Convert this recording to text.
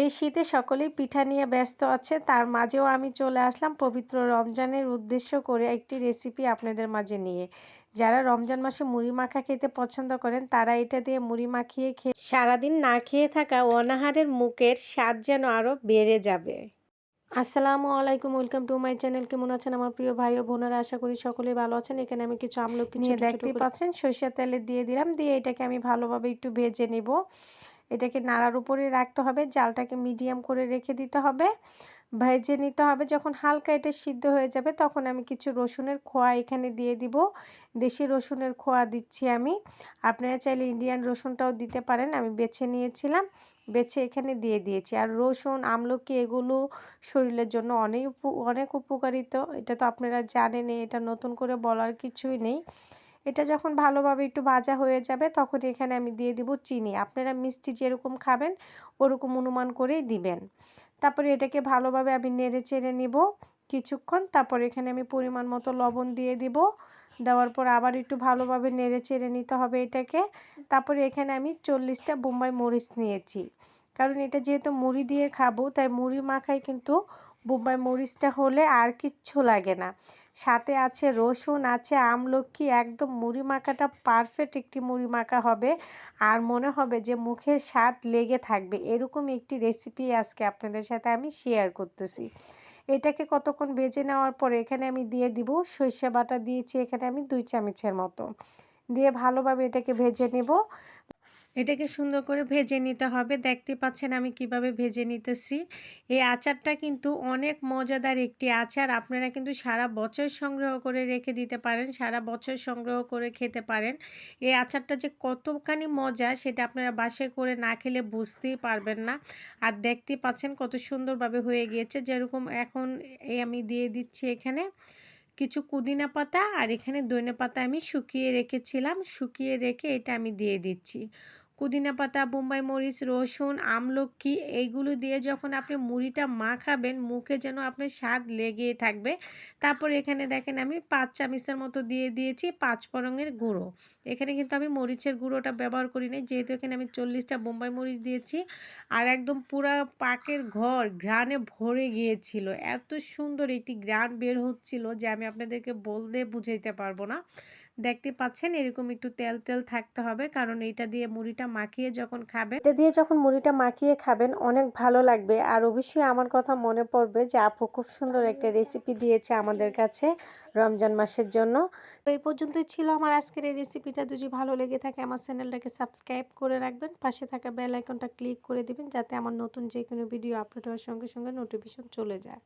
এই শীতে সকলেই পিঠা নিয়ে ব্যস্ত আছে। তার মাঝেও আমি চলে আসলাম পবিত্র রমজানের উদ্দেশ্য করে একটি রেসিপি আপনাদের মাঝে নিয়ে। যারা রমজান মাসে মুড়ি মাখা খেতে পছন্দ করেন তারা এটা দিয়ে মুড়ি মাখিয়ে খেয়ে সারাদিন না খেয়ে থাকা অনাহারের মুখের স্বাদ যেন আরও বেড়ে যাবে। আসসালামু আলাইকুম, ওয়েলকাম টু মাই চ্যানেল। কেমন আছেন আমার প্রিয় ভাই ও বোনেরা? আশা করি সকলেই ভালো আছেন। এখানে আমি কিছু আমলকি নিয়ে দেখতেই পাচ্ছেন, সরিষার তেলে দিয়ে দিলাম। দিয়ে এটাকে আমি ভালোভাবে একটু ভেজে নিব। এটাকে নাড়ার উপরে রাখতে হবে, জালটাকে মিডিয়াম করে রেখে দিতে হবে, ভেজে নিতে হবে। যখন হালকা এটা সিদ্ধ হয়ে যাবে তখন আমি কিছু রসুনের খোয়া এখানে দিয়ে দিব। দেশি রসুনের খোয়া দিচ্ছি আমি। আপনারা চাইলে ইন্ডিয়ান রসুনটাও দিতে পারেন। আমি বেছে নিয়েছিলাম, বেছে এখানে দিয়ে দিয়েছি। আর রসুন, আমলকি এগুলো শরীরের জন্য অনেক উপকারিতা। এটা তো আপনারা জানেনই, এটা নতুন করে বলার কিছুই নেই। এটা যখন ভালোভাবে একটু ভাজা হয়ে যাবে তখন এখানে আমি দিয়ে দিব চিনি। আপনারা মিষ্টি যেরকম খাবেন ওরকম অনুমান করেই দিবেন। তারপরে এটাকে ভালোভাবে আমি নেড়ে চেড়ে নিব কিছুক্ষণ। তারপর এখানে আমি পরিমাণ মতো লবণ দিয়ে দিব। দেওয়ার পর আবার একটু ভালোভাবে নেড়ে চেড়ে নিতে হবে এটাকে। তারপরে এখানে আমি 40টা বোম্বাই মরিচ নিয়েছি, কারণ এটা যেহেতু মুড়ি দিয়ে খাবো তাই মুড়ি মাখায় কিন্তু বোম্বাই মরিচটা হলে আর কিচ্ছু লাগে না। সাথে আছে রসুন, আছে আমলকি, একদম মুড়ি মাখাটা পারফেক্ট একটি মুড়ি মাখা হবে। আর মনে হবে যে মুখের স্বাদ লেগে থাকবে, এরকম একটি রেসিপি আজকে আপনাদের সাথে আমি শেয়ার করতেছি। এটাকে কতক্ষণ ভেজে নেওয়ার পরে এখানে আমি দিয়ে দিব সরিষা বাটা। দিয়েছি এখানে আমি 2 চামচের মতো, দিয়ে ভালোভাবে এটাকে ভেজে নেব। এটাকে সুন্দর করে ভেজে নিতে হবে। দেখতে পাচ্ছেন আমি কিভাবে ভেজে নিতেছি। এই আচারটা কিন্তু অনেক মজাদার একটি আচার। আপনারা কিন্তু সারা বছর সংগ্রহ করে রেখে দিতে পারেন, সারা বছর সংগ্রহ করে খেতে পারেন। এই আচারটা যে কতখানি মজা সেটা আপনারা বাসায় করে না খেলে বুঝতেই পারবেন না। আর দেখতে পাচ্ছেন কত সুন্দরভাবে হয়ে গিয়েছে। যেরকম এখন আমি দিয়ে দিচ্ছি এখানে কিছু পুদিনা পাতা, আর এখানে ধনে পাতা আমি শুকিয়ে রেখেছিলাম। শুকিয়ে রেখে এটা আমি দিয়ে দিচ্ছি। পুদিনা পাতা, বোম্বাই মরিচ, রসুন, আমলকি এইগুলো দিয়ে যখন আপনি মুড়িটা মাখাবেন মুখে যেন আপনার স্বাদ লেগেই থাকবে। তারপর এখানে দেখেন আমি 5 চামচের মতো দিয়ে দিয়েছি 5 ফোড়নের গুঁড়ো। এখানে কিন্তু আমি মরিচের গুঁড়োটা ব্যবহার করি নাই, যেহেতু এখানে আমি 40টা বোম্বাই মরিচ দিয়েছি। আর একদম পুরা পাকের ঘর ঘ্রাণে ভরে গিয়েছিল। এত সুন্দর একটি ঘ্রাণ বের হচ্ছিল যে আমি আপনাদেরকে বলতে বুঝাইতে পারবো না। দেখতে পাচ্ছেন এরকম একটু তেল তেল থাকতে হবে, কারণ এটা দিয়ে মুড়িটা মাখিয়ে যখন খাবেন, এটা দিয়ে যখন মুড়িটা মাখিয়ে খাবেন অনেক ভালো লাগবে। আর অবশ্যই আমার কথা মনে পড়বে যে আপু খুব সুন্দর একটা রেসিপি দিয়েছে আমাদের কাছে রমজান মাসের জন্য। তো এই পর্যন্তই ছিল আমার আজকের এই রেসিপিটা। যদি ভালো লেগে থাকে আমার চ্যানেলটাকে সাবস্ক্রাইব করে রাখবেন, পাশে থাকা বেল আইকনটা ক্লিক করে দিবেন যাতে আমার নতুন যে কোনো ভিডিও আপলোড হওয়ার সঙ্গে সঙ্গে নোটিফিকেশন চলে যায়।